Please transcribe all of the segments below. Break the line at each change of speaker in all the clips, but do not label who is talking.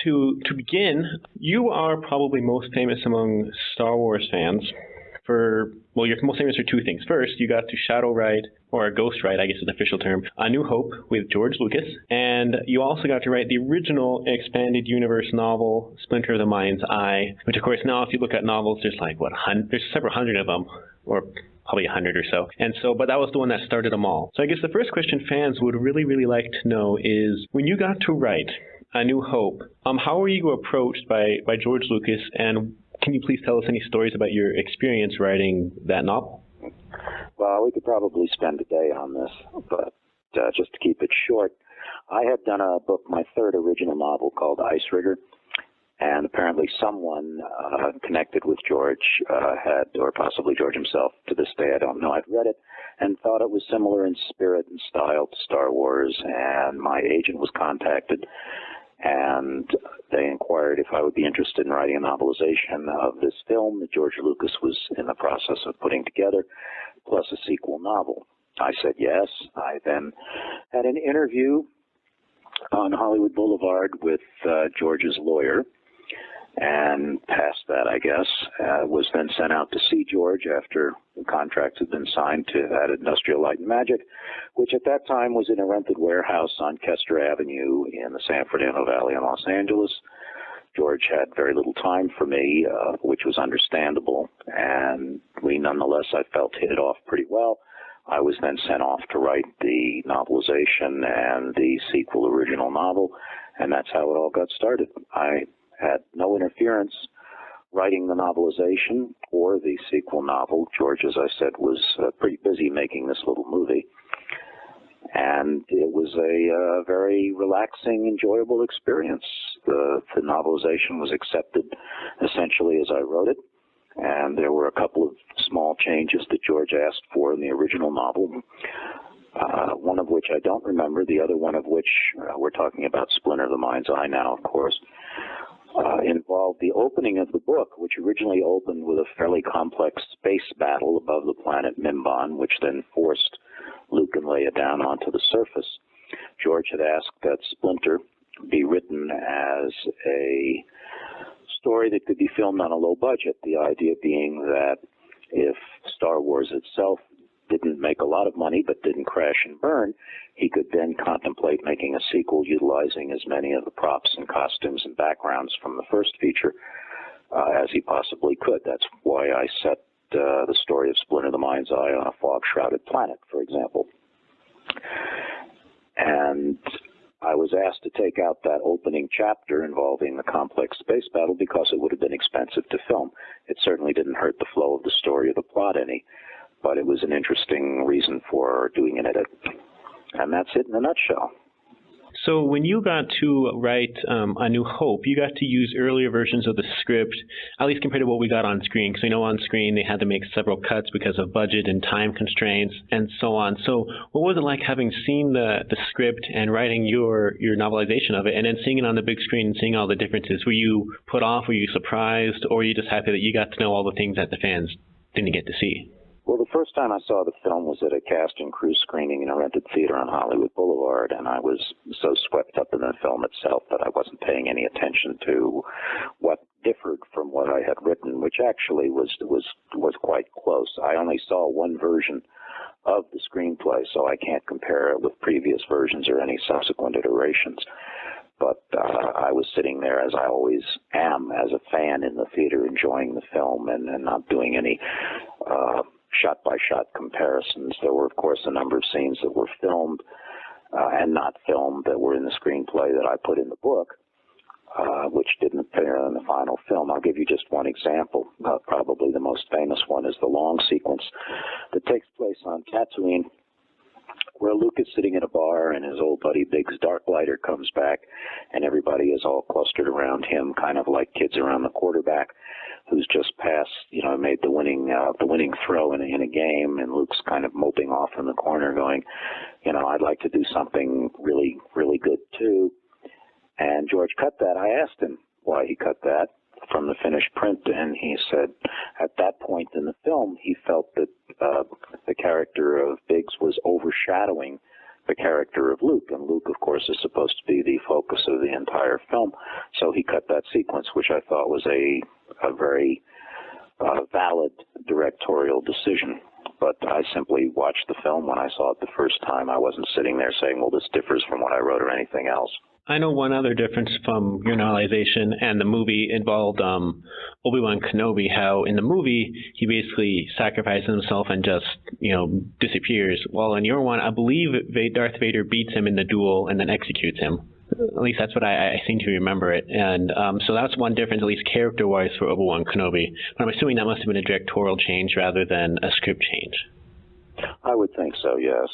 to begin, you are probably most famous among Star Wars fans for, well, you're most famous for two things. First, you got to shadow write, or ghost write, I guess is the official term, A New Hope with George Lucas. And you also got to write the original expanded universe novel, Splinter of the Mind's Eye, which of course now if you look at novels, there's like, there's several hundred of them, or probably 100 or so. And so, but that was the one that started them all. So I guess the first question fans would really, really like to know is, when you got to write A New Hope, how were you approached by George Lucas, and can you please tell us any stories about your experience writing that novel?
Well, we could probably spend a day on this, but just to keep it short, I had done a book, my third original novel called Ice Rigger, and apparently someone connected with George had, or possibly George himself, to this day, I don't know, I'd read it and thought it was similar in spirit and style to Star Wars, and my agent was contacted, and they inquired if I would be interested in writing a novelization of this film that George Lucas was in the process of putting together, plus a sequel novel. I said yes. I then had an interview on Hollywood Boulevard with George's lawyer, and past that, I guess, was then sent out to see George after the contract had been signed at Industrial Light and Magic, which at that time was in a rented warehouse on Kester Avenue in the San Fernando Valley in Los Angeles. George had very little time for me, which was understandable, and we nonetheless, I felt, hit it off pretty well. I was then sent off to write the novelization and the sequel original novel, and that's how it all got started. I had no interference writing the novelization or the sequel novel. George, as I said, was pretty busy making this little movie. And it was a very relaxing, enjoyable experience. The novelization was accepted essentially as I wrote it. And there were a couple of small changes that George asked for in the original novel, one of which I don't remember, the other one of which, we're talking about Splinter of the Mind's Eye now, of course, involved the opening of the book, which originally opened with a fairly complex space battle above the planet Mimban, which then forced Luke and Leia down onto the surface. George had asked that Splinter be written as a story that could be filmed on a low budget, the idea being that if Star Wars itself didn't make a lot of money but didn't crash and burn, he could then contemplate making a sequel utilizing as many of the props and costumes and backgrounds from the first feature as he possibly could. That's why I set the story of Splinter of the Mind's Eye on a fog-shrouded planet, for example. And I was asked to take out that opening chapter involving the complex space battle because it would have been expensive to film. It certainly didn't hurt the flow of the story or the plot any, but it was an interesting reason for doing an edit. And that's it in a nutshell.
So when you got to write A New Hope, you got to use earlier versions of the script, at least compared to what we got on screen, because we know on screen they had to make several cuts because of budget and time constraints and so on. So what was it like having seen the script and writing your novelization of it, and then seeing it on the big screen and seeing all the differences? Were you put off? Were you surprised? Or were you just happy that you got to know all the things that the fans didn't get to see?
Well, the first time I saw the film was at a cast and crew screening in a rented theater on Hollywood Boulevard, and I was so swept up in the film itself that I wasn't paying any attention to what differed from what I had written, which actually was quite close. I only saw one version of the screenplay, so I can't compare it with previous versions or any subsequent iterations. But I was sitting there, as I always am, as a fan in the theater, enjoying the film and not doing any shot-by-shot comparisons. There were, of course, a number of scenes that were filmed and not filmed that were in the screenplay that I put in the book, which didn't appear in the final film. I'll give you just one example. Probably the most famous one is the long sequence that takes place on Tatooine, where Luke is sitting in a bar and his old buddy Biggs Darklighter comes back, and everybody is all clustered around him, kind of like kids around the quarterback who's just passed, made the winning throw in a game, and Luke's kind of moping off in the corner going, I'd like to do something really, really good too. And George cut that. I asked him why he cut that from the finished print, and he said at that point in the film he felt that the character of Biggs was overshadowing the character of Luke, and Luke, of course, is supposed to be the focus of the entire film, so he cut that sequence, which I thought was a very valid directorial decision. But I simply watched the film when I saw it the first time. I wasn't sitting there saying, well, this differs from what I wrote or anything else.
I know one other difference from your novelization and the movie involved Obi-Wan Kenobi, how in the movie he basically sacrifices himself and just, disappears. While in your one, I believe Darth Vader beats him in the duel and then executes him. At least that's what I seem to remember it. And so that's one difference, at least character-wise, for Obi-Wan Kenobi. But I'm assuming that must have been a directorial change rather than a script change.
I would think so, yes.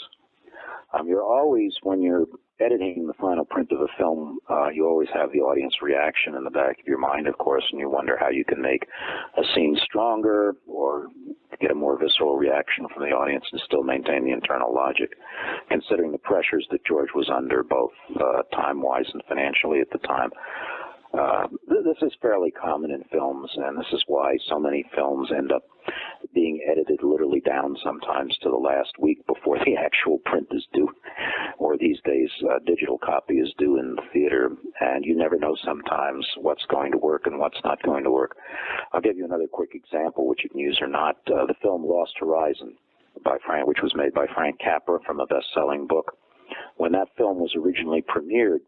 You're always, when you're editing the final print of a film, you always have the audience reaction in the back of your mind, of course, and you wonder how you can make a scene stronger or get a more visceral reaction from the audience and still maintain the internal logic. Considering the pressures that George was under, both time-wise and financially at the time, this is fairly common in films, and this is why so many films end up being edited literally down sometimes to the last week before the actual print is due, or these days digital copy is due in the theater, and you never know sometimes what's going to work and what's not going to work. I'll give you another quick example, which you can use or not. The film Lost Horizon, which was made by Frank Capra from a best-selling book. When that film was originally premiered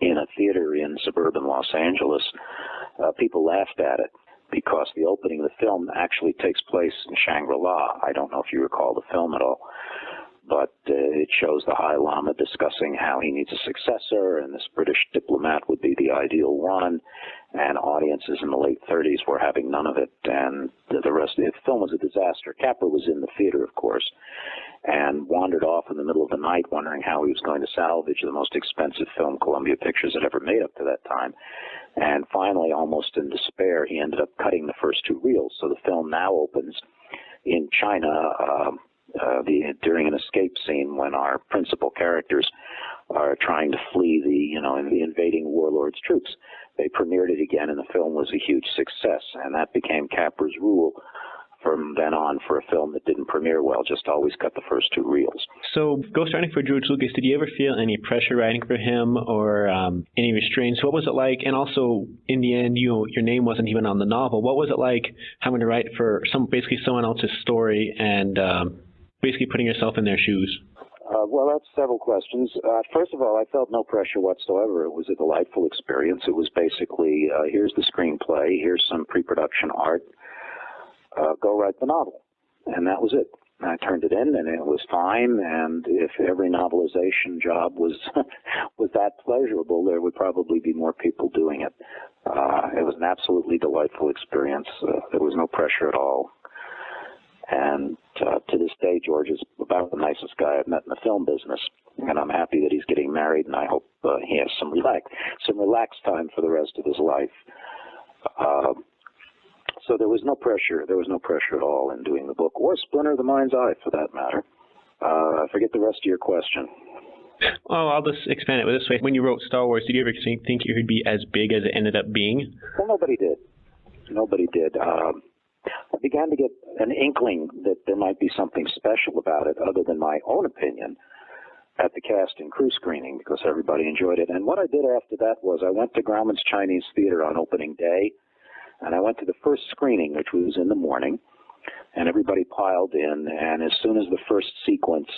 in a theater in suburban Los Angeles, people laughed at it because the opening of the film actually takes place in Shangri-La. I don't know if you recall the film at all, but it shows the High Lama discussing how he needs a successor, and this British diplomat would be the ideal one, and audiences in the late 30s were having none of it, and the rest of the film was a disaster. Capra was in the theater, of course, and wandered off in the middle of the night wondering how he was going to salvage the most expensive film Columbia Pictures had ever made up to that time. And finally, almost in despair, he ended up cutting the first two reels. So the film now opens in China during an escape scene when our principal characters are trying to flee the invading warlord's troops. They premiered it again, and the film was a huge success, and that became Capra's rule from then on for a film that didn't premiere well, just always cut the first two reels.
So, ghostwriting for George Lucas, did you ever feel any pressure writing for him or any restraints? What was it like? And also, in the end, your name wasn't even on the novel. What was it like having to write for basically someone else's story and basically putting yourself in their shoes?
Well, that's several questions. First of all, I felt no pressure whatsoever. It was a delightful experience. It was basically, here's the screenplay, here's some pre-production art, go write the novel. And that was it. I turned it in, and it was fine, and if every novelization job was was that pleasurable, there would probably be more people doing it. It was an absolutely delightful experience. There was no pressure at all. And to this day, George is about the nicest guy I've met in the film business, and I'm happy that he's getting married, and I hope he has some relaxed time for the rest of his life. So there was no pressure. There was no pressure at all in doing the book, or Splinter: The Mind's Eye, for that matter. I forget the rest of your question.
Oh, I'll just expand it this way. When you wrote Star Wars, did you ever think you would be as big as it ended up being?
Well, nobody did. Nobody did. I began to get an inkling that there might be something special about it, other than my own opinion, at the cast and crew screening, because everybody enjoyed it. And what I did after that was I went to Grauman's Chinese Theater on opening day, and I went to the first screening, which was in the morning, and everybody piled in, and as soon as the first sequence,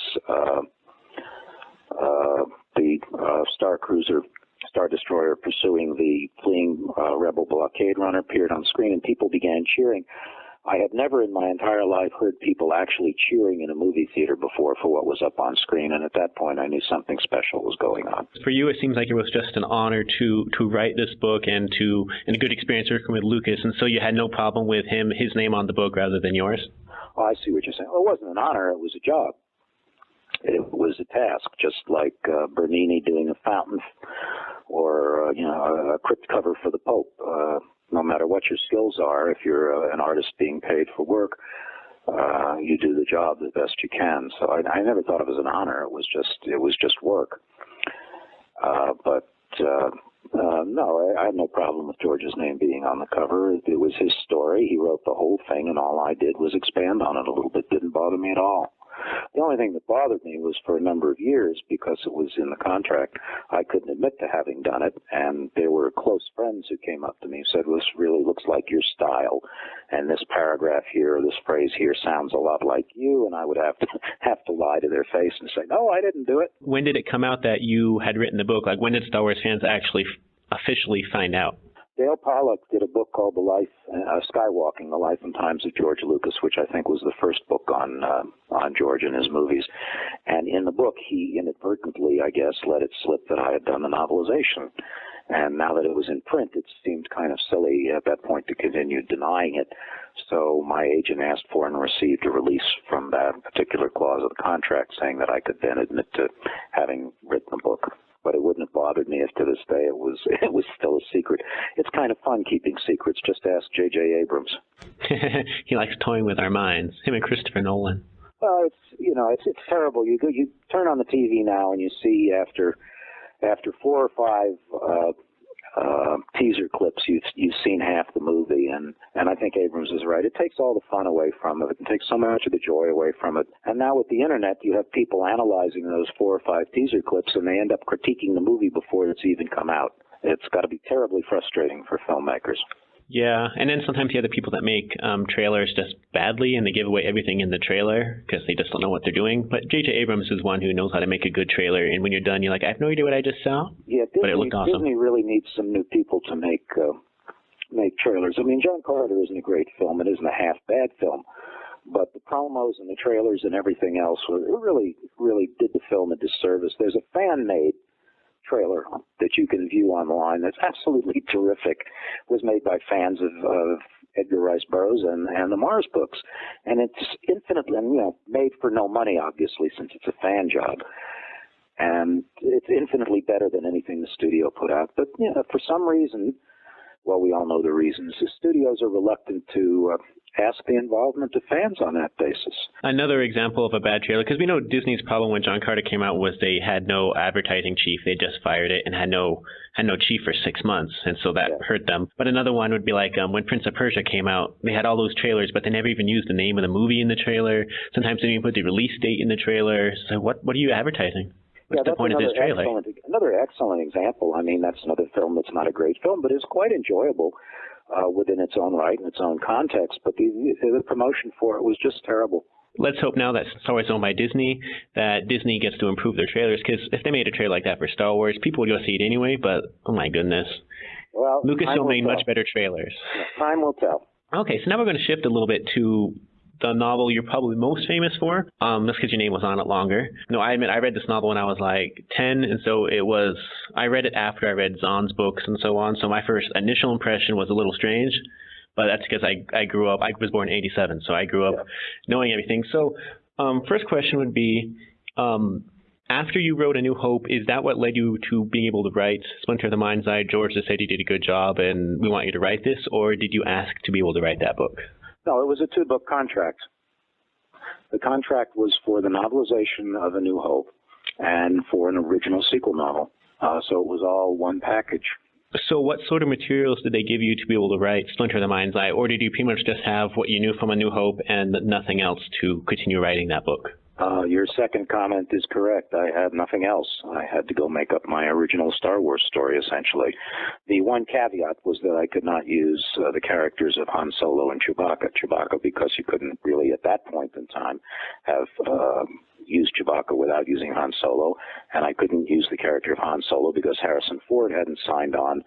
the Star Destroyer pursuing the fleeing rebel blockade runner appeared on screen, and people began cheering. I had never in my entire life heard people actually cheering in a movie theater before for what was up on screen, and at that point I knew something special was going on.
For you, it seems like it was just an honor to write this book and a good experience working with Lucas, and so you had no problem with his name on the book rather than yours?
Oh, I see what you're saying. Well, it wasn't an honor, it was a job. It was a task, just like Bernini doing a fountain or a crypt cover for the Pope. No matter what your skills are, if you're an artist being paid for work, you do the job the best you can. So I never thought it was an honor. It was just work. No, I had no problem with George's name being on the cover. It was his story. He wrote the whole thing, and all I did was expand on it a little bit. Didn't bother me at all. The only thing that bothered me was for a number of years, because it was in the contract, I couldn't admit to having done it, and there were close friends who came up to me and said, "This really looks like your style, and this paragraph here, or this phrase here sounds a lot like you," and I would have to lie to their face and say, "No, I didn't do it."
When did it come out that you had written the book? Like, when did Star Wars fans actually officially find out?
Dale Pollock did a book called Skywalking, The Life and Times of George Lucas, which I think was the first book on George and his movies. And in the book, he inadvertently, I guess, let it slip that I had done the novelization. And now that it was in print, it seemed kind of silly at that point to continue denying it. So my agent asked for and received a release from that particular clause of the contract saying that I could then admit to having written the book. But it wouldn't have bothered me if to this day it was still a secret. It's kind of fun keeping secrets. Just ask J.J. Abrams.
He likes toying with our minds. Him and Christopher Nolan.
Well, it's terrible. You turn on the TV now and you see after 4 or 5 teaser clips, you've seen half the movie, and I think Abrams is right. It takes all the fun away from it. It takes so much of the joy away from it. And now with the internet, you have people analyzing those 4 or 5 teaser clips, and they end up critiquing the movie before it's even come out. It's got to be terribly frustrating for filmmakers.
Yeah, and then sometimes you have the people that make trailers just badly, and they give away everything in the trailer because they just don't know what they're doing. But J.J. Abrams is one who knows how to make a good trailer, and when you're done, you're like, I have no idea what I just saw.
Yeah,
but it looked awesome.
Disney really needs some new people to make trailers. I mean, John Carter isn't a great film. It isn't a half-bad film. But the promos and the trailers and everything else really did the film a disservice. There's a fan-made trailer that you can view online that's absolutely terrific. It was made by fans of Edgar Rice Burroughs and the Mars books, and it's infinitely, made for no money, obviously, since it's a fan job, and it's infinitely better than anything the studio put out. But for some reason, well, we all know the reasons, the studios are reluctant to ask the involvement of fans on that basis.
Another example of a bad trailer, because we know Disney's problem when John Carter came out was they had no advertising chief. They just fired it and had no chief for 6 months, and so that hurt them. But another one would be like when Prince of Persia came out, they had all those trailers, but they never even used the name of the movie in the trailer. Sometimes they didn't even put the release date in the trailer. So what are you advertising? What's the point of this trailer?
Another excellent example. I mean, that's another film that's not a great film, but is quite enjoyable within its own right and its own context. But the promotion for it was just terrible.
Let's hope now that Star Wars is owned by Disney, that Disney gets to improve their trailers, because if they made a trailer like that for Star Wars, people would go see it anyway, but oh my goodness.
Well,
Lucasfilm made much better trailers.
Yeah, time will tell.
Okay, so now we're going to shift a little bit to the novel you're probably most famous for. That's because your name was on it longer. No, I admit I read this novel when I was like 10, and so I read it after I read Zahn's books and so on, so my first initial impression was a little strange, but that's because I grew up, I was born in 87, so I grew up knowing everything. So first question would be, after you wrote A New Hope, is that what led you to being able to write Splinter of the Mind's Eye? George just said you did a good job and we want you to write this, or did you ask to be able to write that book?
No, it was a 2-book contract. The contract was for the novelization of A New Hope and for an original sequel novel. So it was all one package.
So what sort of materials did they give you to be able to write Splinter of the Mind's Eye, or did you pretty much just have what you knew from A New Hope and nothing else to continue writing that book?
Your second comment is correct. I had nothing else. I had to go make up my original Star Wars story, essentially. The one caveat was that I could not use the characters of Han Solo and Chewbacca, because you couldn't really, at that point in time, have used Chewbacca without using Han Solo, and I couldn't use the character of Han Solo because Harrison Ford hadn't signed on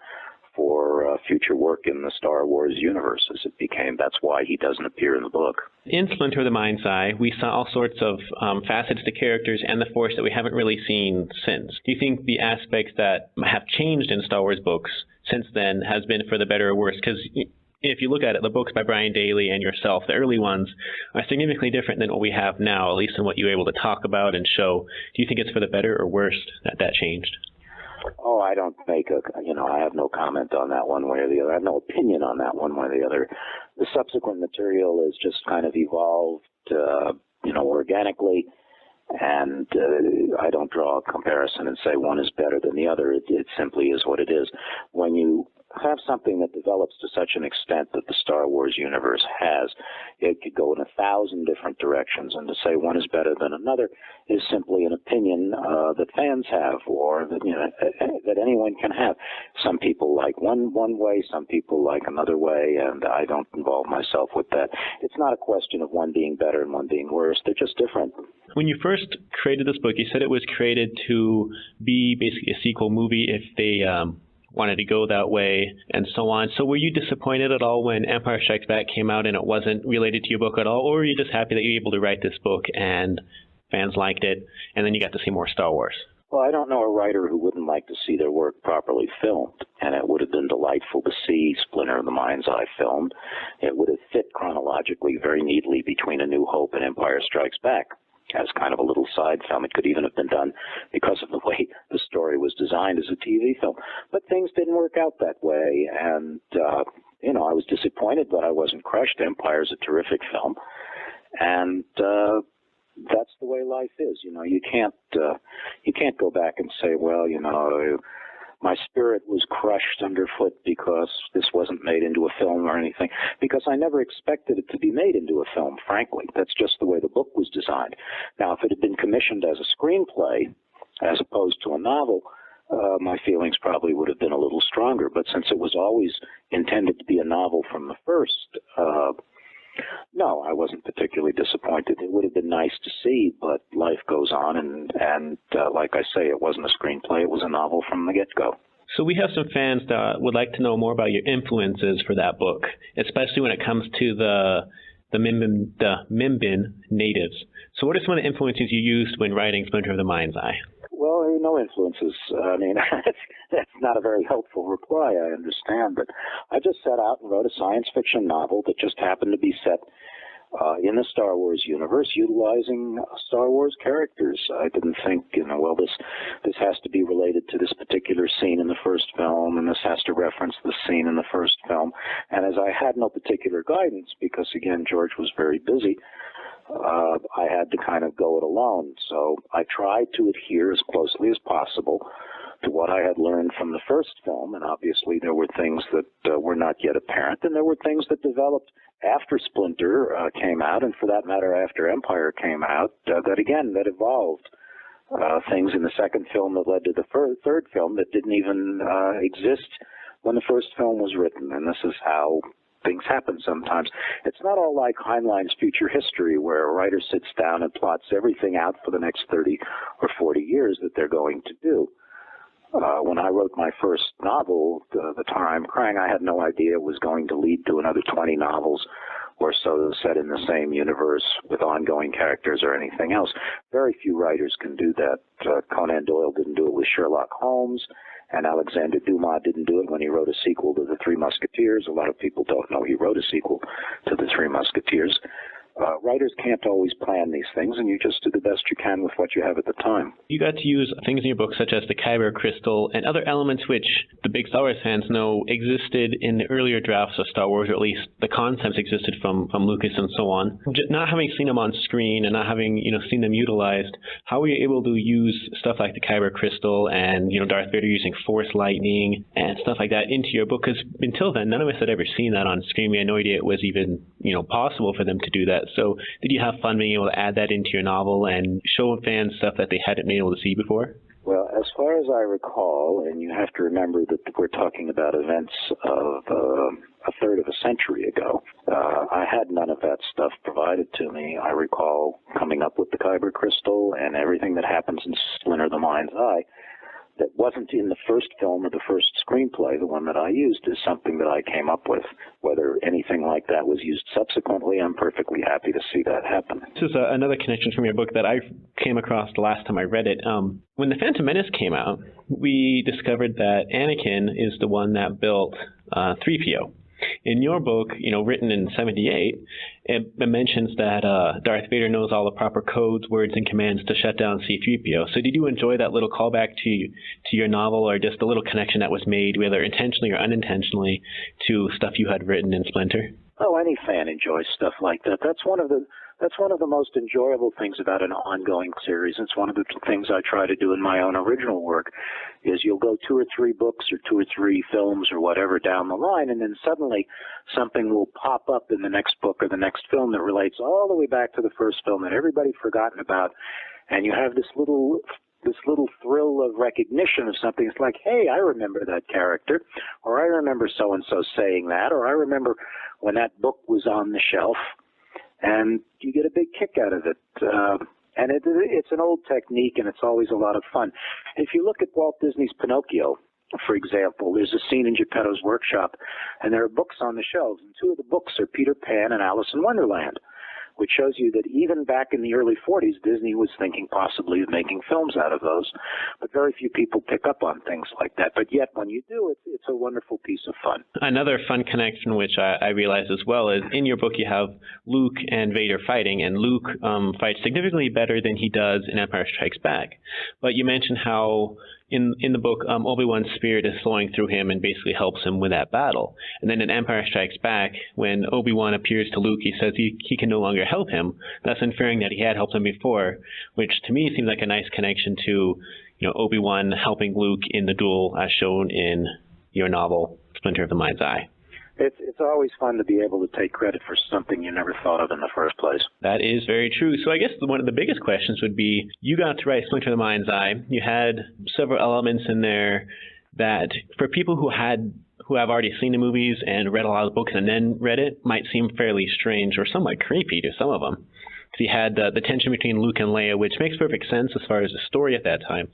for future work in the Star Wars universe, as it became. That's why he doesn't appear in the book.
In Splinter of the Mind's Eye, we saw all sorts of facets to characters and the Force that we haven't really seen since. Do you think the aspects that have changed in Star Wars books since then has been for the better or worse? Because if you look at it, the books by Brian Daley and yourself, the early ones, are significantly different than what we have now, at least in what you were able to talk about and show. Do you think it's for the better or worse that changed?
Oh, I don't I have no comment on that one way or the other. I have no opinion on that one way or the other. The subsequent material is just kind of evolved, organically, and I don't draw a comparison and say one is better than the other. It simply is what it is. When you have something that develops to such an extent that the Star Wars universe has, it could go in 1,000 different directions, and to say one is better than another is simply an opinion that fans have, or that, that anyone can have. Some people like one way, some people like another way, and I don't involve myself with that. It's not a question of one being better and one being worse. They're just different.
When you first created this book, you said it was created to be basically a sequel movie if they wanted to go that way and so on. So were you disappointed at all when Empire Strikes Back came out and it wasn't related to your book at all, or were you just happy that you were able to write this book and fans liked it, and then you got to see more Star Wars?
Well, I don't know a writer who wouldn't like to see their work properly filmed, and it would have been delightful to see Splinter of the Mind's Eye filmed. It would have fit chronologically very neatly between A New Hope and Empire Strikes Back as kind of a little side film. It could even have been done because of the way the story was designed as a TV film. But things didn't work out that way, and, I was disappointed, but I wasn't crushed. Empire's a terrific film, and that's the way life is. You can't go back and say, well, my spirit was crushed underfoot because this wasn't made into a film or anything, because I never expected it to be made into a film, frankly. That's just the way the book was designed. Now, if it had been commissioned as a screenplay as opposed to a novel, my feelings probably would have been a little stronger. But since it was always intended to be a novel from the first, no, I wasn't particularly disappointed. It would have been nice to see, but life goes on, and like I say, it wasn't a screenplay, it was a novel from the get-go.
So we have some fans that would like to know more about your influences for that book, especially when it comes to the Mimbin natives. So what are some of the influences you used when writing Splinter of the Mind's Eye?
Well, no influences. I mean, that's not a very helpful reply, I understand, but I just set out and wrote a science fiction novel that just happened to be set in the Star Wars universe, utilizing Star Wars characters. I didn't think, this has to be related to this particular scene in the first film, and this has to reference the scene in the first film. And as I had no particular guidance, because, again, George was very busy, I had to kind of go it alone. So I tried to adhere as closely as possible to what I had learned from the first film, and obviously there were things that were not yet apparent, and there were things that developed after Splinter came out, and for that matter after Empire came out, that evolved. Things in the second film that led to the third film that didn't even exist when the first film was written, and this is how things happen sometimes. It's not all like Heinlein's Future History, where a writer sits down and plots everything out for the next 30 or 40 years that they're going to do. When I wrote my first novel, The Time Krang, I had no idea it was going to lead to another 20 novels or so set in the same universe with ongoing characters or anything else. Very few writers can do that. Conan Doyle didn't do it with Sherlock Holmes, and Alexander Dumas didn't do it when he wrote a sequel to The Three Musketeers. A lot of people don't know he wrote a sequel to The Three Musketeers. Writers can't always plan these things, and you just do the best you can with what you have at the time.
You got to use things in your book such as the Kyber crystal and other elements which the big Star Wars fans know existed in the earlier drafts of Star Wars, or at least the concepts existed from Lucas and so on. Not having seen them on screen and not having seen them utilized, how were you able to use stuff like the Kyber crystal and Darth Vader using Force lightning and stuff like that into your book? Because until then, none of us had ever seen that on screen. We had no idea it was even possible for them to do that. So did you have fun being able to add that into your novel and show fans stuff that they hadn't been able to see before?
Well, as far as I recall, and you have to remember that we're talking about events of a third of a century ago, I had none of that stuff provided to me. I recall coming up with the Kyber crystal and everything that happens in Splinter of the Mind's Eye that wasn't in the first film or the first screenplay. The one that I used is something that I came up with. Whether anything like that was used subsequently, I'm perfectly happy to see that happen.
This is another connection from your book that I came across the last time I read it. When The Phantom Menace came out, we discovered that Anakin is the one that built 3PO. In your book, written in 1978, it mentions that Darth Vader knows all the proper codes, words, and commands to shut down C-3PO. So did you enjoy that little callback to your novel, or just a little connection that was made, whether intentionally or unintentionally, to stuff you had written in Splinter?
Oh, any fan enjoys stuff like that. That's one of the most enjoyable things about an ongoing series. It's one of the things I try to do in my own original work, is you'll go 2 or 3 books or 2 or 3 films or whatever down the line, and then suddenly something will pop up in the next book or the next film that relates all the way back to the first film that everybody's forgotten about, and you have this little thrill of recognition of something. It's like, hey, I remember that character, or I remember so-and-so saying that, or I remember when that book was on the shelf, and you get a big kick out of it. And it's an old technique, and it's always a lot of fun. If you look at Walt Disney's Pinocchio, for example, there's a scene in Geppetto's workshop, and there are books on the shelves, and 2 of the books are Peter Pan and Alice in Wonderland, which shows you that even back in the early 40s, Disney was thinking possibly of making films out of those. But very few people pick up on things like that. But yet, when you do, it's a wonderful piece of fun.
Another fun connection, which I realized as well, is in your book you have Luke and Vader fighting, and Luke fights significantly better than he does in Empire Strikes Back. But you mentioned how in the book, Obi-Wan's spirit is flowing through him and basically helps him with that battle. And then in Empire Strikes Back, when Obi-Wan appears to Luke, he says he can no longer help him, thus inferring that he had helped him before, which to me seems like a nice connection to, Obi-Wan helping Luke in the duel as shown in your novel, Splinter of the Mind's Eye.
It's always fun to be able to take credit for something you never thought of in the first place.
That is very true. So I guess one of the biggest questions would be, you got to write Splinter of the Mind's Eye. You had several elements in there that for people who have already seen the movies and read a lot of the books and then read it might seem fairly strange or somewhat creepy to some of them. So you had the tension between Luke and Leia, which makes perfect sense as far as the story at that time.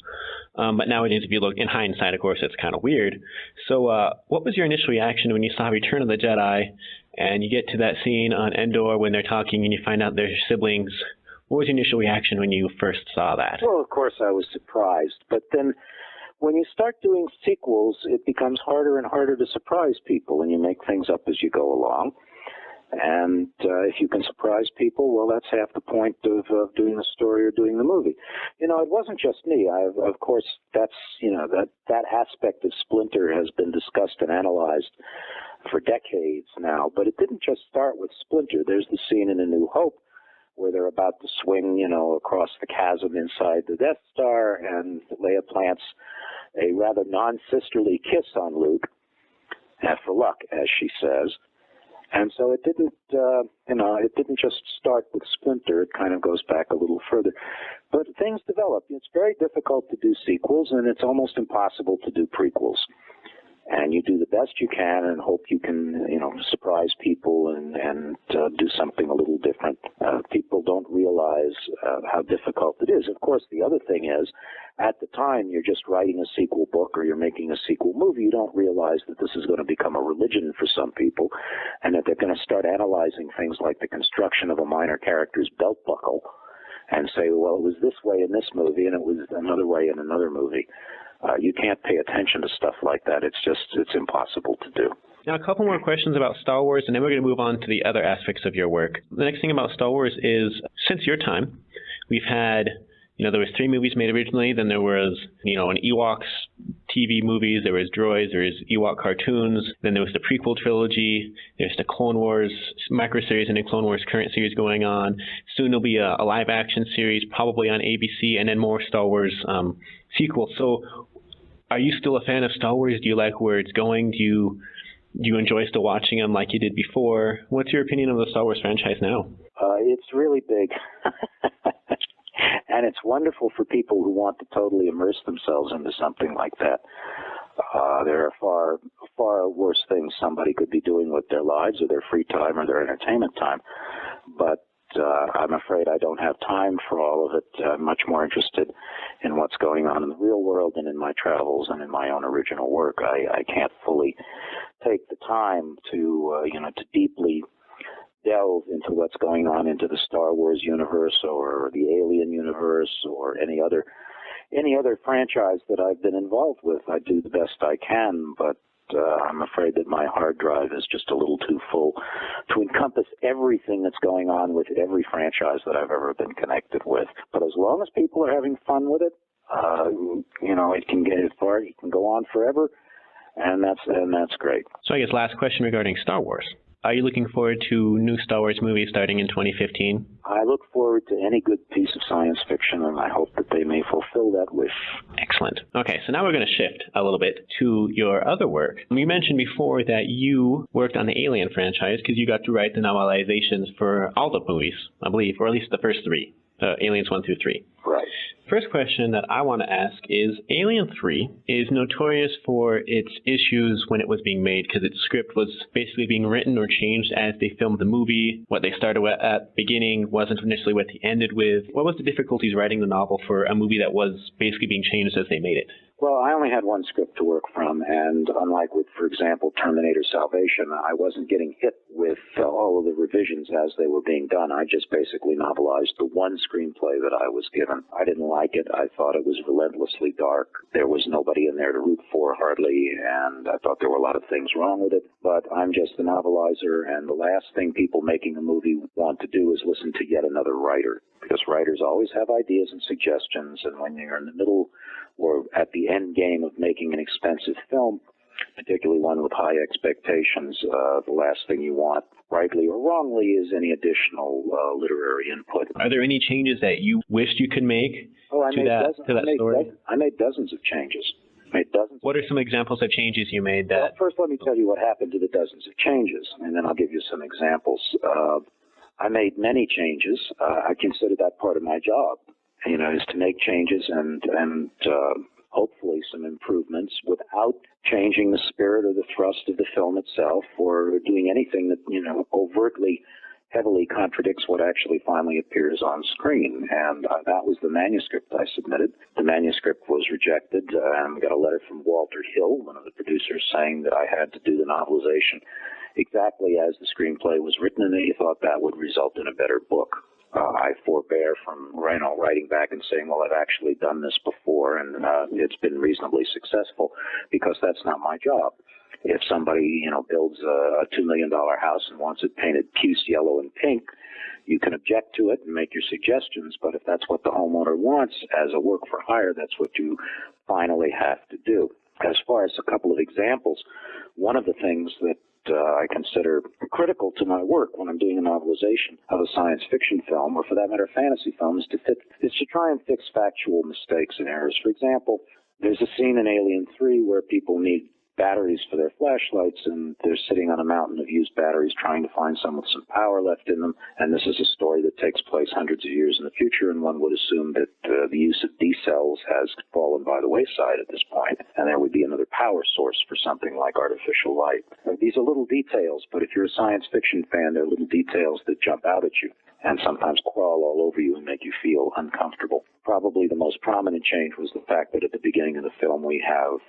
But nowadays, if you look in hindsight, of course, it's kind of weird. So what was your initial reaction when you saw Return of the Jedi and you get to that scene on Endor when they're talking and you find out they're siblings? What was your initial reaction when you first saw that?
Well, of course, I was surprised. But then when you start doing sequels, it becomes harder and harder to surprise people, and you make things up as you go along. And if you can surprise people, well, that's half the point of doing the story or doing the movie. It wasn't just me. Of course, that's, that aspect of Splinter has been discussed and analyzed for decades now. But it didn't just start with Splinter. There's the scene in A New Hope where they're about to swing, across the chasm inside the Death Star, and Leia plants a rather non-sisterly kiss on Luke, for luck, as she says. And so it didn't, it didn't just start with Splinter. It kind of goes back a little further. But things develop. It's very difficult to do sequels, and it's almost impossible to do prequels. And you do the best you can and hope you can, surprise people and do something a little different. People don't realize how difficult it is. Of course, the other thing is, at the time you're just writing a sequel book or you're making a sequel movie, you don't realize that this is going to become a religion for some people and that they're going to start analyzing things like the construction of a minor character's belt buckle and say, well, it was this way in this movie and it was another way in another movie. You can't pay attention to stuff like that. It's impossible to do.
Now, a couple more questions about Star Wars, and then we're going to move on to the other aspects of your work. The next thing about Star Wars is, since your time, we've had, there was 3 movies made originally, then there was, an Ewoks TV movies, there was droids, there was Ewok cartoons, then there was the prequel trilogy, there's the Clone Wars micro-series and the Clone Wars current series going on. Soon there'll be a live-action series, probably on ABC, and then more Star Wars sequels. So are you still a fan of Star Wars? Do you like where it's going? Do you enjoy still watching them like you did before? What's your opinion of the Star Wars franchise now?
It's really big. And it's wonderful for people who want to totally immerse themselves into something like that. There are far worse things somebody could be doing with their lives or their free time or their entertainment time. But I'm afraid I don't have time for all of it. I'm much more interested in what's going on in the real world and in my travels and in my own original work. I can't fully take the time to deeply delve into what's going on into the Star Wars universe or the Alien universe or any other franchise that I've been involved with. I do the best I can, but I'm afraid that my hard drive is just a little too full to encompass everything that's going on with every franchise that I've ever been connected with. But as long as people are having fun with it, it can get as far, it can go on forever, and that's great.
So I guess last question regarding Star Wars. Are you looking forward to new Star Wars movies starting in 2015?
I look forward to any good piece of science fiction, and I hope that they may fulfill that wish.
Excellent. Okay, so now we're going to shift a little bit to your other work. You mentioned before that you worked on the Alien franchise because you got to write the novelizations for all the movies, I believe, or at least the first three, Aliens 1 through 3.
Right.
First question that I want to ask is, Alien 3 is notorious for its issues when it was being made because its script was basically being written or changed as they filmed the movie. What they started at the beginning wasn't initially what they ended with. What was the difficulties writing the novel for a movie that was basically being changed as they made it?
Well, I only had one script to work from, and unlike with, for example, Terminator Salvation, I wasn't getting hit with all of the revisions as they were being done. I just basically novelized the one screenplay that I was given. I didn't like it. I thought it was relentlessly dark. There was nobody in there to root for, hardly, and I thought there were a lot of things wrong with it. But I'm just the novelizer, and the last thing people making a movie want to do is listen to yet another writer, because writers always have ideas and suggestions, and when you're in the middle or at the end game of making an expensive film, particularly one with high expectations, the last thing you want, rightly or wrongly, is any additional literary input.
Are there any changes that you wished you could make to that story?
I made dozens of changes.
What are some examples of changes you made?
Well, first, let me tell you what happened to the dozens of changes, and then I'll give you some examples. I made many changes. I consider that part of my job, is to make changes and hopefully some improvements without changing the spirit or the thrust of the film itself or doing anything that, overtly, heavily contradicts what actually finally appears on screen. And that was the manuscript I submitted. The manuscript was rejected, and we got a letter from Walter Hill, one of the producers, saying that I had to do the novelization exactly as the screenplay was written, and that he thought that would result in a better book. I forbear from writing back and saying, well, I've actually done this before, and it's been reasonably successful, because that's not my job. If somebody, builds a $2 million house and wants it painted puce yellow and pink, you can object to it and make your suggestions, but if that's what the homeowner wants as a work for hire, that's what you finally have to do. As far as a couple of examples, one of the things that I consider critical to my work when I'm doing a novelization of a science fiction film, or for that matter, a fantasy film, is to try and fix factual mistakes and errors. For example, there's a scene in Alien 3 where people need batteries for their flashlights, and they're sitting on a mountain of used batteries trying to find some with some power left in them. And this is a story that takes place hundreds of years in the future, and one would assume that the use of D-cells has fallen by the wayside at this point, and there would be another power source for something like artificial light. These are little details, but if you're a science fiction fan, they're little details that jump out at you and sometimes crawl all over you and make you feel uncomfortable. Probably the most prominent change was the fact that at the beginning of the film we have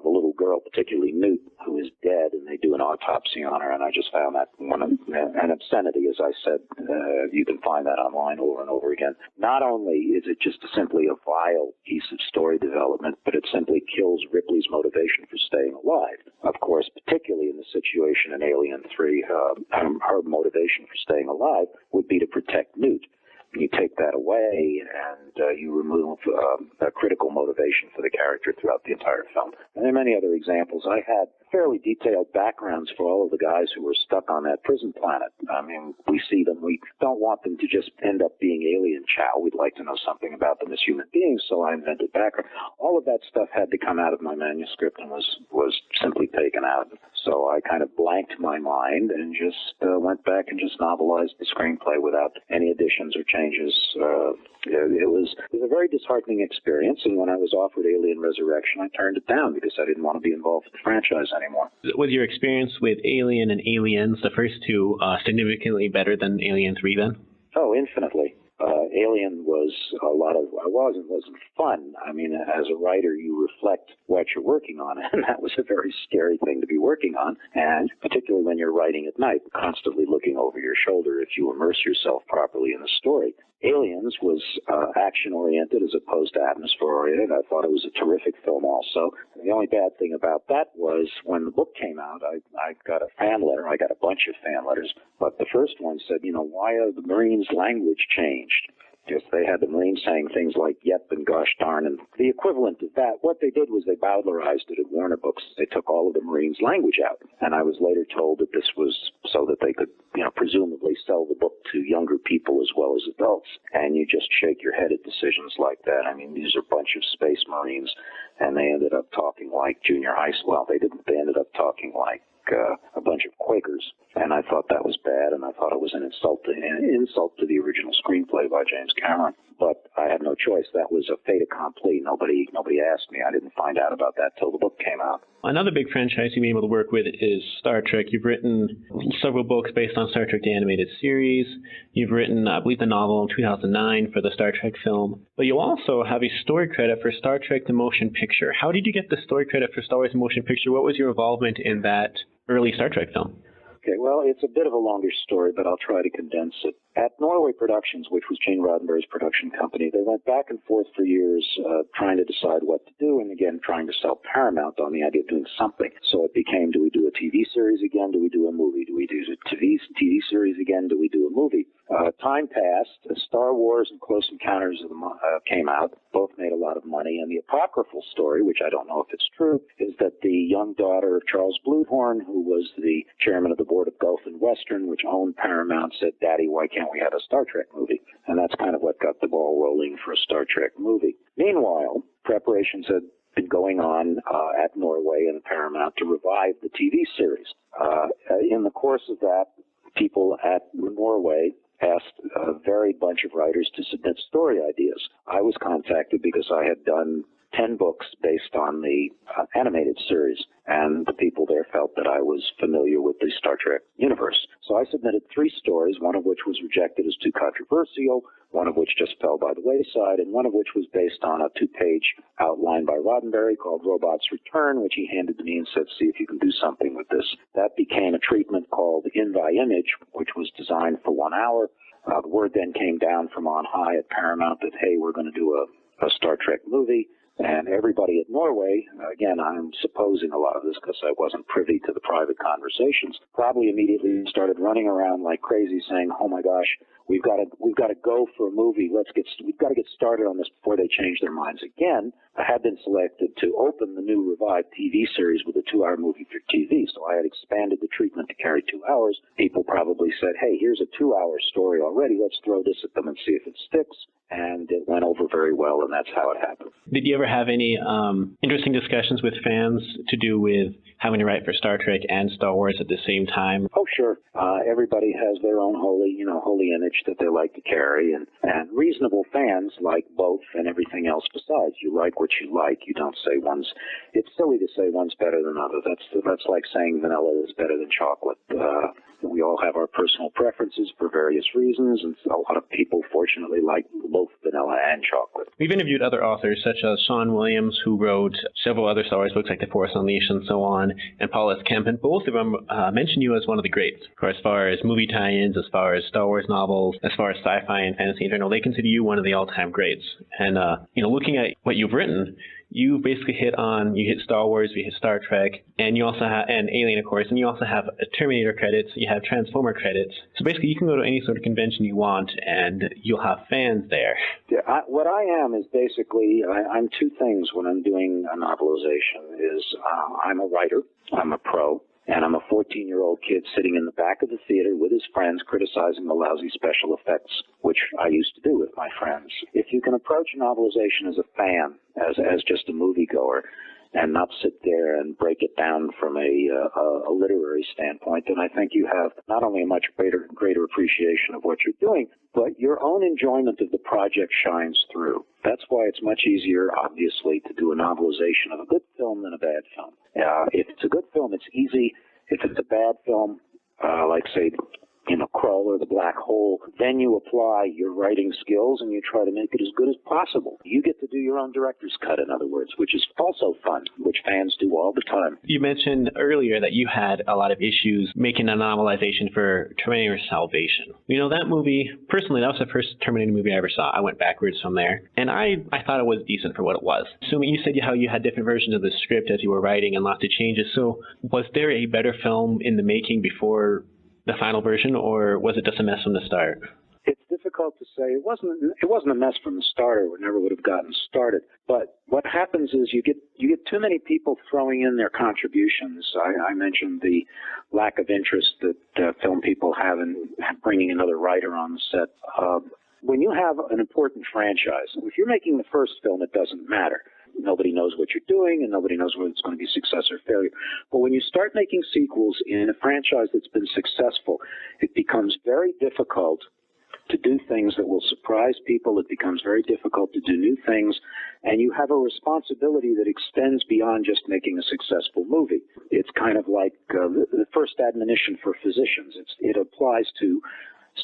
the little girl, particularly Newt, who is dead, and they do an autopsy on her, and I just found that an obscenity, as I said. You can find that online over and over again. Not only is it just simply a vile piece of story development, but it simply kills Ripley's motivation for staying alive. Of course, particularly in the situation in Alien 3, her motivation for staying alive would be to protect Newt. You take that away, and you remove a critical motivation for the character throughout the entire film. And there are many other examples. I had fairly detailed backgrounds for all of the guys who were stuck on that prison planet. I mean, we see them. We don't want them to just end up being alien chow. We'd like to know something about them as human beings, so I invented background. All of that stuff had to come out of my manuscript and was simply taken out. So I kind of blanked my mind and just went back and just novelized the screenplay without any additions or changes. It was a very disheartening experience, and when I was offered Alien Resurrection, I turned it down because I didn't want to be involved with the franchise anymore.
Was your experience with Alien and Aliens, the first two, significantly better than Alien 3 then?
Oh, infinitely. Alien was wasn't fun. I mean, as a writer, you reflect what you're working on, and that was a very scary thing to be working on, and particularly when you're writing at night, constantly looking over your shoulder if you immerse yourself properly in the story. Aliens was action-oriented as opposed to atmosphere-oriented. I thought it was a terrific film also. The only bad thing about that was when the book came out, I got a fan letter. I got a bunch of fan letters, but the first one said, why are the Marines' language changed? Just they had the Marines saying things like yep and gosh darn, and the equivalent of that. What they did was they Bowdlerized it at Warner Books. They took all of the Marines' language out, and I was later told that this was so that they could, presumably sell the book to younger people as well as adults. And you just shake your head at decisions like that. I mean, these are a bunch of Space Marines, and they ended up talking like junior high school. Well, they didn't. They ended up talking like a bunch of Quakers, and I thought that was bad, and I thought it was an insult to the original screenplay by James Cameron. But I had no choice. That was a fait accompli. Nobody asked me. I didn't find out about that till the book came out.
Another big franchise you've been able to work with is Star Trek. You've written several books based on Star Trek the animated series. You've written, I believe, the novel in 2009 for the Star Trek film. But you also have a story credit for Star Trek the Motion Picture. How did you get the story credit for Star Wars the Motion Picture? What was your involvement in that early Star Trek film?
Okay, well, it's a bit of a longer story, but I'll try to condense it. At Norway Productions, which was Gene Roddenberry's production company, they went back and forth for years trying to decide what to do, and again, trying to sell Paramount on the idea of doing something. So it became, do we do a TV series again? Do we do a movie? Do we do a TV series again? Do we do a movie? Time passed. Star Wars and Close Encounters of the came out. Both made a lot of money. And the apocryphal story, which I don't know if it's true, is that the young daughter of Charles Bluehorn, who was the chairman of the board of Gulf and Western, which owned Paramount, said, Daddy, why can't we have a Star Trek movie? And that's kind of what got the ball rolling for a Star Trek movie. Meanwhile, preparations had been going on at Norway and Paramount to revive the TV series. In the course of that, people at Norway asked a very bunch of writers to submit story ideas. I was contacted because I had done 10 books based on the animated series, and the people there felt that I was familiar with the Star Trek universe. So I submitted 3 stories, one of which was rejected as too controversial, one of which just fell by the wayside, and one of which was based on a 2-page outline by Roddenberry called Robot's Return, which he handed to me and said, see if you can do something with this. That became a treatment called In Thy Image, which was designed for 1 hour. The word then came down from on high at Paramount that, hey, we're going to do a Star Trek movie. And everybody at Norway, again, I'm supposing a lot of this because I wasn't privy to the private conversations, probably immediately started running around like crazy saying, oh my gosh, we've got to go for a movie. We've got to get started on this before they change their minds again. I had been selected to open the new revived TV series with a 2-hour movie for TV. So I had expanded the treatment to carry 2 hours. People probably said, hey, here's a 2-hour story already. Let's throw this at them and see if it sticks. And it went over very well, and that's how it happened.
Did you ever have any interesting discussions with fans to do with having to write for Star Trek and Star Wars at the same time?
Oh, sure. Everybody has their own holy image that they like to carry, and reasonable fans like both and everything else besides. You like what you like. You don't say it's silly to say one's better than other. That's like saying vanilla is better than chocolate. We all have our personal preferences for various reasons, and a lot of people, fortunately, like both vanilla and chocolate.
We've interviewed other authors, such as Sean Williams, who wrote several other Star Wars books like The Force Unleashed and so on, and Paul S. Kemp, and both of them mention you as one of the greats. As far as movie tie-ins, as far as Star Wars novels, as far as sci-fi and fantasy in general, they consider you one of the all-time greats. And, looking at what you've written, you basically hit Star Wars, you hit Star Trek, and you also have, and Alien, of course, and you also have Terminator credits, you have Transformer credits. So basically you can go to any sort of convention you want and you'll have fans there.
Yeah, what I am is basically, I'm 2 things when I'm doing a novelization, I'm a writer, I'm a pro, and I'm a 14-year-old kid sitting in the back of the theater with his friends criticizing the lousy special effects, which I used to do with my friends. If you can approach a novelization as a fan, as just a moviegoer, and not sit there and break it down from a literary standpoint, then I think you have not only a much greater appreciation of what you're doing, but your own enjoyment of the project shines through. That's why it's much easier, obviously, to do a novelization of a good film than a bad film. If it's a good film, it's easy. If it's a bad film, like, say, Krull or The Black Hole, then you apply your writing skills and you try to make it as good as possible. You get to do your own director's cut, in other words, which is also fun, which fans do all the time.
You mentioned earlier that you had a lot of issues making a novelization for Terminator Salvation. That movie, personally, that was the first Terminator movie I ever saw. I went backwards from there, and I thought it was decent for what it was. Assuming you said how you had different versions of the script as you were writing and lots of changes, so was there a better film in the making before the final version, or was it just a mess from the start?
It's difficult difficult to say. It wasn't a mess from the start, or it never would have gotten started. But what happens is you get too many people throwing in their contributions. I mentioned the lack of interest that film people have in bringing another writer on the set. When you have an important franchise, if you're making the first film, it doesn't matter. Nobody knows what you're doing, and nobody knows whether it's going to be success or failure. But when you start making sequels in a franchise that's been successful, it becomes very difficult to do things that will surprise people. It becomes very difficult to do new things, and you have a responsibility that extends beyond just making a successful movie. It's kind of like the first admonition for physicians. It applies to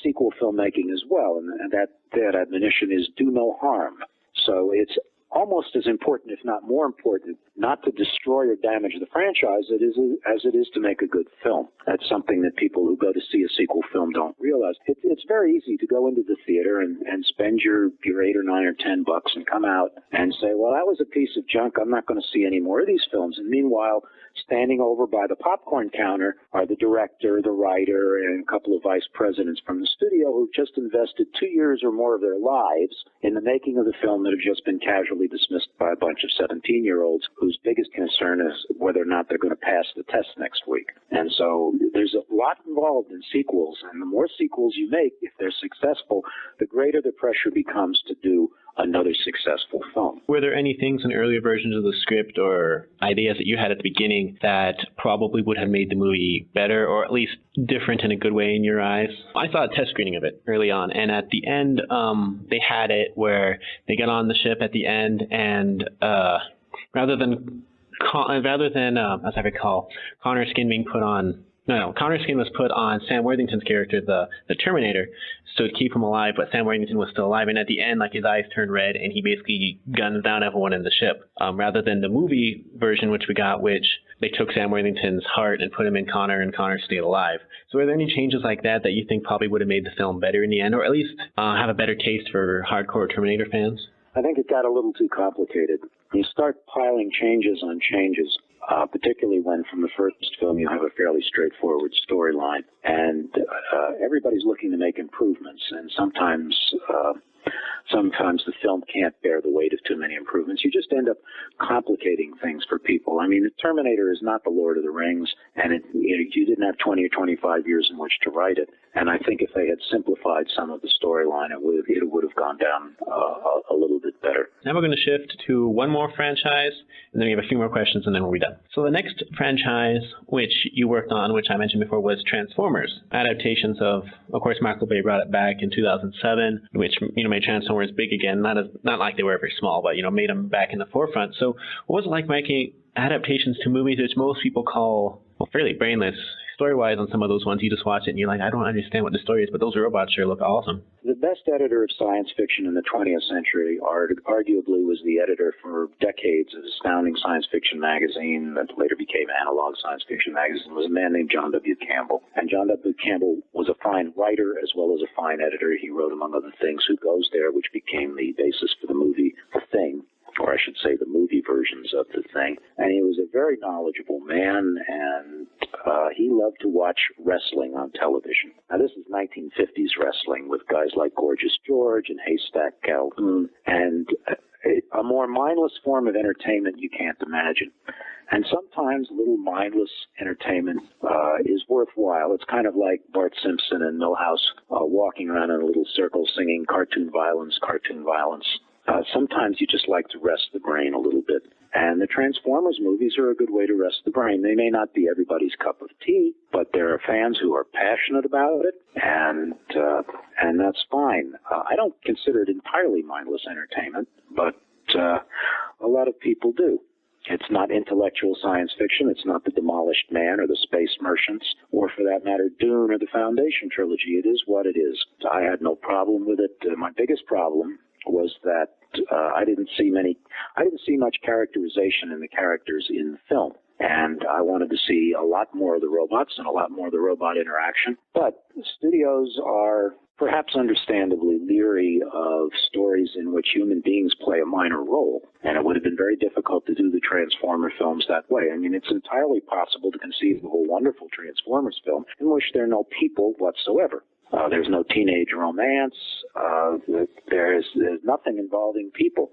sequel filmmaking as well, and that admonition is do no harm. So it's almost as important, if not more important, not to destroy or damage the franchise as it is to make a good film. That's something that people who go to see a sequel film don't realize. It's very easy to go into the theater and spend your $8 or $9 or $10 and come out and say, well, that was a piece of junk. I'm not going to see any more of these films. And meanwhile, standing over by the popcorn counter are the director, the writer, and a couple of vice presidents from the studio who've just invested 2 years or more of their lives in the making of the film that have just been casually dismissed by a bunch of 17-year-olds whose biggest concern is whether or not they're going to pass the test next week. And so there's a lot involved in sequels, and the more sequels you make, if they're successful, the greater the pressure becomes to do another successful film.
Were there any things in earlier versions of the script or ideas that you had at the beginning that probably would have made the movie better, or at least different in a good way in your eyes? I saw a test screening of it early on, and at the end, they had it where they get on the ship at the end, and rather than as I recall, Connor's skin being put on. No, Connor's skin was put on Sam Worthington's character, the Terminator, so to keep him alive, but Sam Worthington was still alive, and at the end, like, his eyes turned red, and he basically guns down everyone in the ship. Rather than the movie version, which we got, which they took Sam Worthington's heart and put him in Connor, and Connor stayed alive. So are there any changes like that you think probably would have made the film better in the end, or at least have a better taste for hardcore Terminator fans?
I think it got a little too complicated. You start piling changes on changes, particularly when from the first film you have a fairly straightforward storyline, and everybody's looking to make improvements, and sometimes the film can't bear the weight of too many improvements. You just end up complicating things for people. I mean, the Terminator is not the Lord of the Rings, and you didn't have 20 or 25 years in which to write it. And I think if they had simplified some of the storyline, it would have gone down a little bit better.
Now we're going to shift to one more franchise, and then we have a few more questions, and then we'll be done. So the next franchise which you worked on, which I mentioned before, was Transformers. Adaptations of course, Michael Bay brought it back in 2007, which made Transformers big again. Not like they were very small, but made them back in the forefront. So what was it like making adaptations to movies which most people call fairly brainless? Story-wise, on some of those ones, you just watch it and you're like, I don't understand what the story is, but those robots sure look awesome.
The best editor of science fiction in the 20th century arguably was the editor for decades of Astounding Science Fiction magazine that later became Analog Science Fiction magazine, was a man named John W. Campbell. And John W. Campbell was a fine writer as well as a fine editor. He wrote, among other things, Who Goes There, which became the basis for the movie The Thing, or I should say the movie versions of The Thing. And he was a very knowledgeable man, and he loved to watch wrestling on television. Now, this is 1950s wrestling with guys like Gorgeous George and Haystack Calhoun, and a more mindless form of entertainment you can't imagine. And sometimes a little mindless entertainment is worthwhile. It's kind of like Bart Simpson and Milhouse walking around in a little circle singing cartoon violence, cartoon violence. Sometimes you just like to rest the brain a little bit. And the Transformers movies are a good way to rest the brain. They may not be everybody's cup of tea, but there are fans who are passionate about it, and that's fine. I don't consider it entirely mindless entertainment, but a lot of people do. It's not intellectual science fiction. It's not The Demolished Man or The Space Merchants, or for that matter, Dune or the Foundation trilogy. It is what it is. I had no problem with it. My biggest problem was that I didn't see much characterization in the characters in the film. And I wanted to see a lot more of the robots and a lot more of the robot interaction. But studios are perhaps understandably leery of stories in which human beings play a minor role. And it would have been very difficult to do the Transformer films that way. I mean, it's entirely possible to conceive of a wonderful Transformers film in which there are no people whatsoever. There's no teenage romance. There's nothing involving people.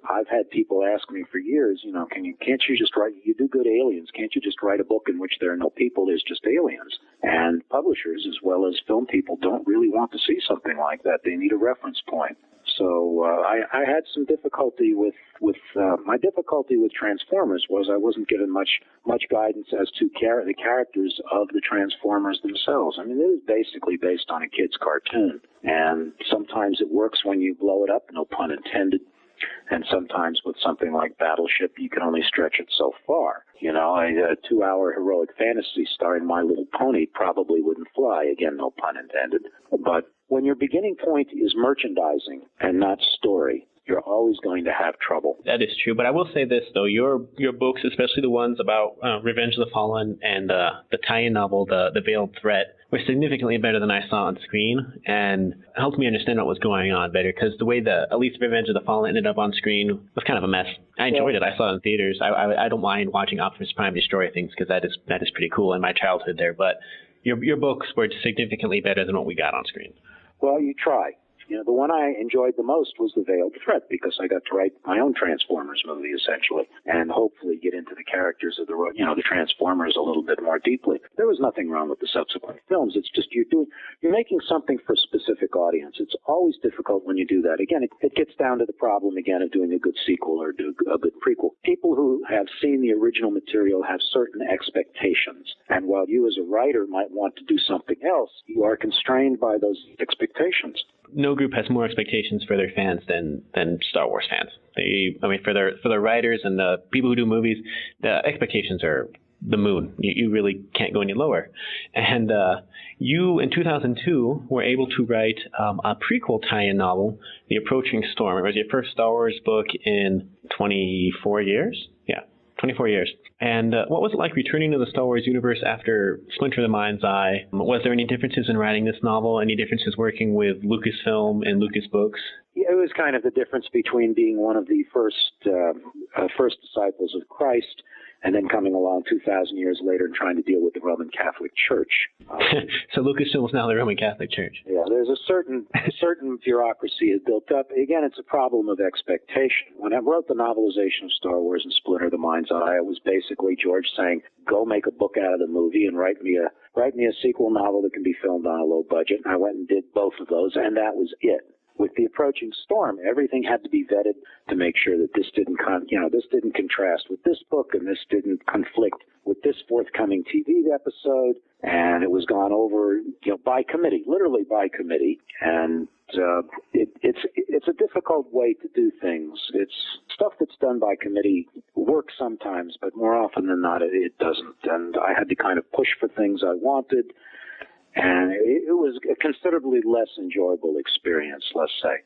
I've had people ask me for years, can't you just write, you do good aliens, can't you just write a book in which there are no people, there's just aliens? And publishers, as well as film people, don't really want to see something like that. They need a reference point. So I had some difficulty with my difficulty with Transformers was I wasn't given much guidance as to the characters of the Transformers themselves. I mean, it is basically based on a kid's cartoon, and sometimes it works when you blow it up, no pun intended. And sometimes with something like Battleship, you can only stretch it so far. A 2-hour heroic fantasy starring My Little Pony probably wouldn't fly. Again, no pun intended. But when your beginning point is merchandising and not story, you're always going to have trouble.
That is true, but I will say this, though. Your books, especially the ones about Revenge of the Fallen and the tie-in novel, The Veiled Threat, were significantly better than I saw on screen and helped me understand what was going on better, because the way at least Revenge of the Fallen ended up on screen was kind of a mess. I enjoyed it. I saw it in theaters. I don't mind watching Optimus Prime destroy things, because that is pretty cool in my childhood there, but your books were significantly better than what we got on screen.
Well, you try. The one I enjoyed the most was The Veiled Threat, because I got to write my own Transformers movie, essentially, and hopefully get into the characters of the Transformers a little bit more deeply. There was nothing wrong with the subsequent films. It's just you're making something for a specific audience. It's always difficult when you do that. Again, it gets down to the problem, again, of doing a good sequel or do a good prequel. People who have seen the original material have certain expectations, and while you as a writer might want to do something else, you are constrained by those expectations.
No group has more expectations for their fans than Star Wars fans. For their writers and the people who do movies, the expectations are the moon. You really can't go any lower. And you, in 2002, were able to write a prequel tie-in novel, The Approaching Storm. It was your first Star Wars book in 24 years? Yeah, 24 years. And what was it like returning to the Star Wars universe after Splinter the Mind's Eye? Was there any differences in writing this novel? Any differences working with Lucasfilm and Lucas Books?
Yeah, it was kind of the difference between being one of the first disciples of Christ and then coming along 2,000 years later and trying to deal with the Roman Catholic Church.
So Lucasfilm is now the Roman Catholic Church. Yeah,
there's a certain bureaucracy is built up. Again, it's a problem of expectation. When I wrote the novelization of Star Wars and Splinter the Mind's Eye, it was basically George saying, go make a book out of the movie and write me a sequel novel that can be filmed on a low budget. And I went and did both of those, and that was it. With The Approaching Storm, everything had to be vetted to make sure that this didn't contrast with this book, and this didn't conflict with this forthcoming TV episode. And it was gone over, by committee, literally by committee. And it's a difficult way to do things. It's stuff that's done by committee works sometimes, but more often than not, it doesn't. And I had to kind of push for things I wanted. And it was a considerably less enjoyable experience, let's say.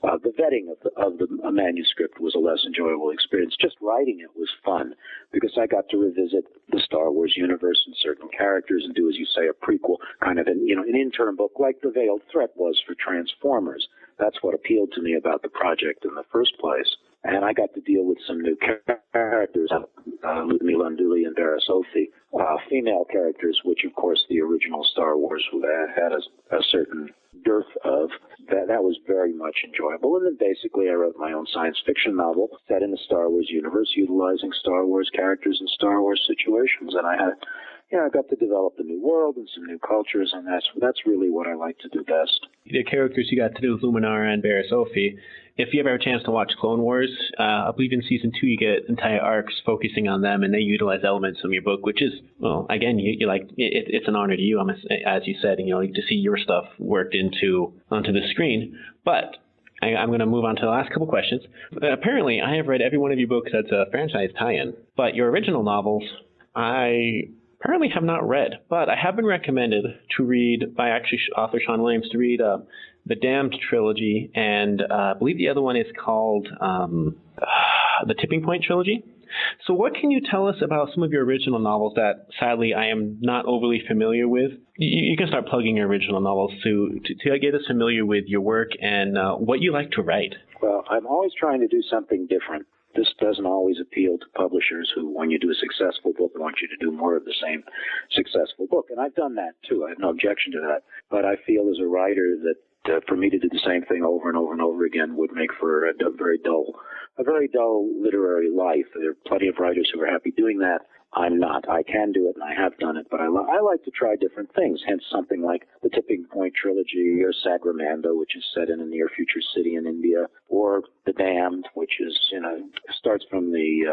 The vetting of the manuscript was a less enjoyable experience. Just writing it was fun because I got to revisit the Star Wars universe and certain characters and do, as you say, a prequel, kind of an interim book like The Veiled Threat was for Transformers. That's what appealed to me about the project in the first place. And I got to deal with some new characters, Ludmila Unduli and Vera Sophie, female characters, which, of course, the original Star Wars had a certain dearth of. That was very much enjoyable. And then basically I wrote my own science fiction novel set in the Star Wars universe, utilizing Star Wars characters and Star Wars situations. And I got to develop a new world and some new cultures, and that's really what I like to do best.
The characters you got to do with Luminara and Vera Sophie, if you ever have a chance to watch Clone Wars, I believe in Season 2 you get entire arcs focusing on them, and they utilize elements from your book, which is, well, again, you like it's an honor to you, as you said, to see your stuff worked onto the screen. But I'm going to move on to the last couple questions. Apparently, I have read every one of your books that's a franchise tie-in, but your original novels, I apparently have not read, but I have been recommended to read by author Sean Williams to read the Damned trilogy, and I believe the other one is called the Tipping Point trilogy. So what can you tell us about some of your original novels that, sadly, I am not overly familiar with? You can start plugging your original novels to get us familiar with your work and what you like to write.
Well, I'm always trying to do something different. this doesn't always appeal to publishers who, when you do a successful book, want you to do more of the same successful book. And I've done that too. I have no objection to that. But I feel as a writer that for me to do the same thing over and over and over again would make for a very dull literary life. There are plenty of writers who are happy doing that. I'm not. I can do it, and I have done it, but I like to try different things, hence something like the Tipping Point trilogy, or Sagramanda, which is set in a near-future city in India, or The Damned, which is, starts from the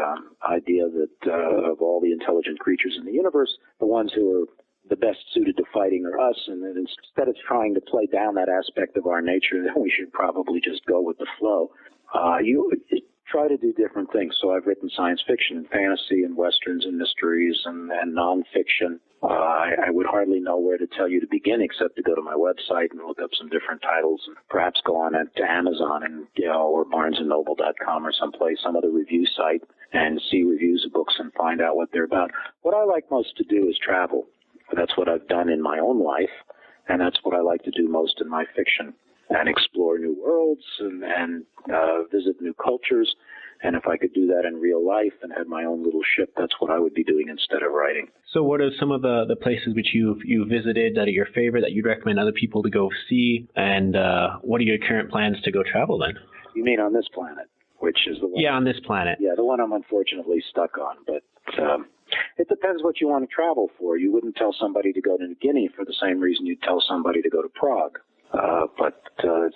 idea that of all the intelligent creatures in the universe, the ones who are the best suited to fighting are us, and that instead of trying to play down that aspect of our nature, then we should probably just go with the flow. You try to do different things. So I've written science fiction and fantasy and westerns and mysteries and nonfiction. I would hardly know where to tell you to begin except to go to my website and look up some different titles, and perhaps go on to Amazon and or BarnesandNoble.com or some other review site and see reviews of books and find out what they're about. What I like most to do is travel. That's what I've done in my own life, and that's what I like to do most in my fiction, and explore new worlds and visit new cultures. And if I could do that in real life and had my own little ship, that's what I would be doing instead of writing.
So what are some of the places which you've visited that are your favorite, that you'd recommend other people to go see? And what are your current plans to go travel then?
You mean on this planet, which is the one?
Yeah, on this planet.
Yeah, the one I'm unfortunately stuck on. But it depends what you want to travel for. You wouldn't tell somebody to go to New Guinea for the same reason you'd tell somebody to go to Prague. But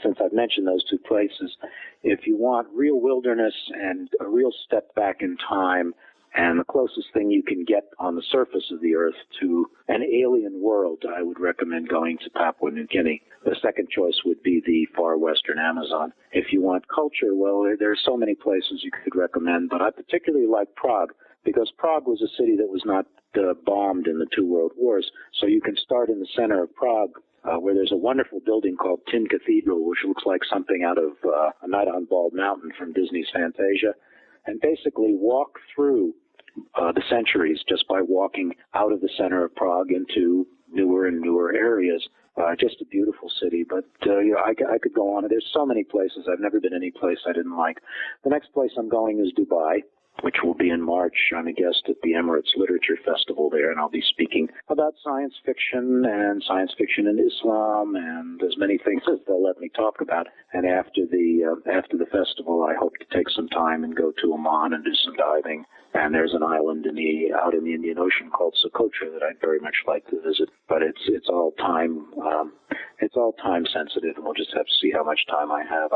since I've mentioned those two places, if you want real wilderness and a real step back in time, and the closest thing you can get on the surface of the earth to an alien world, I would recommend going to Papua New Guinea. The second choice would be the far western Amazon. If you want culture, well, there are so many places you could recommend, but I particularly like Prague, because Prague was a city that was not bombed in the two world wars. So you can start in the center of Prague, where there's a wonderful building called Tin Cathedral, which looks like something out of A Night on Bald Mountain from Disney's Fantasia, and basically walk through the centuries just by walking out of the center of Prague into newer and newer areas. Just a beautiful city, but I could go on. There's so many places. I've never been any place I didn't like. The next place I'm going is Dubai, which will be in March. I'm a guest at the Emirates Literature Festival there, and I'll be speaking about science fiction in Islam, and as many things as they'll let me talk about. And after the festival, I hope to take some time and go to Oman and do some diving. And there's an island out in the Indian Ocean called Socotra that I'd very much like to visit. But it's all time sensitive, and we'll just have to see how much time I have.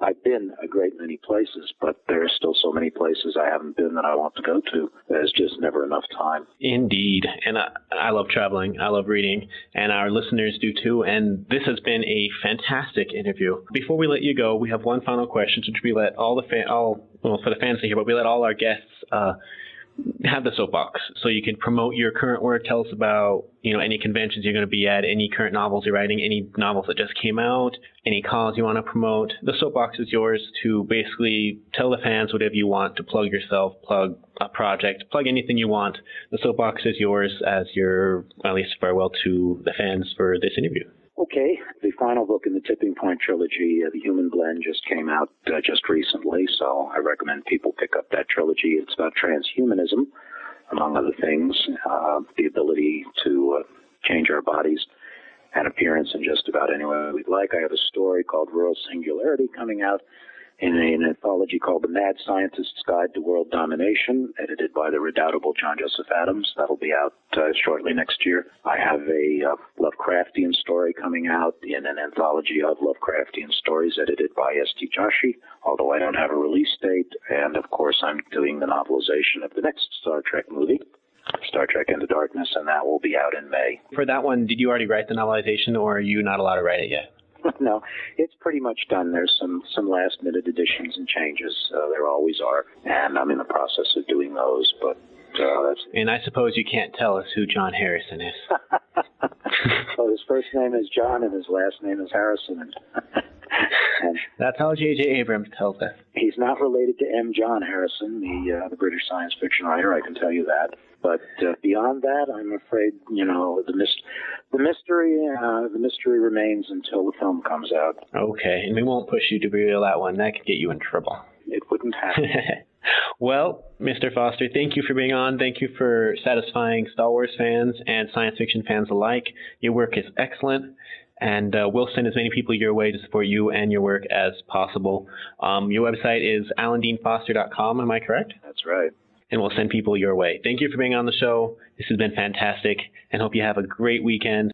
I've been a great many places, but there are still so many places I haven't been that I want to go to. There's just never enough time.
Indeed. And I love traveling. I love reading. And our listeners do too. And this has been a fantastic interview. Before we let you go, we have one final question, which we let for the fans to hear, but we let all our guests have the soapbox. So you can promote your current work, tell us about, any conventions you're going to be at, any current novels you're writing, any novels that just came out, any cause you want to promote. The soapbox is yours to basically tell the fans whatever you want, to plug yourself, plug a project, plug anything you want. The soapbox is yours as your, at least farewell to the fans for this interview.
Okay, the final book in the Tipping Point trilogy, The Human Blend, just came out just recently, so I recommend people pick up that trilogy. It's about transhumanism, among other things, the ability to change our bodies and appearance in just about any way we'd like. I have a story called Rural Singularity coming out in an anthology called The Mad Scientist's Guide to World Domination, edited by the redoubtable John Joseph Adams. That'll be out shortly next year. I have a Lovecraftian story coming out in an anthology of Lovecraftian stories edited by S.T. Joshi, although I don't have a release date. And, of course, I'm doing the novelization of the next Star Trek movie, Star Trek Into Darkness, and that will be out in May.
For that one, did you already write the novelization, or are you not allowed to write it yet?
No, it's pretty much done. There's some last-minute additions and changes. There always are, and I'm in the process of doing those, but that's...
And I suppose you can't tell us who John Harrison is.
Well, his first name is John, and his last name is Harrison. And
that's how J.J. Abrams tells us.
He's not related to M. John Harrison, the British science fiction writer, I can tell you that. But beyond that, I'm afraid, the mystery remains until the film comes out.
Okay, and we won't push you to reveal that one. That could get you in trouble.
It wouldn't happen.
Well, Mr. Foster, thank you for being on. Thank you for satisfying Star Wars fans and science fiction fans alike. Your work is excellent, and we'll send as many people your way to support you and your work as possible. Your website is alandeanfoster.com, am I correct?
That's right.
And we'll send people your way. Thank you for being on the show. This has been fantastic, and hope you have a great weekend.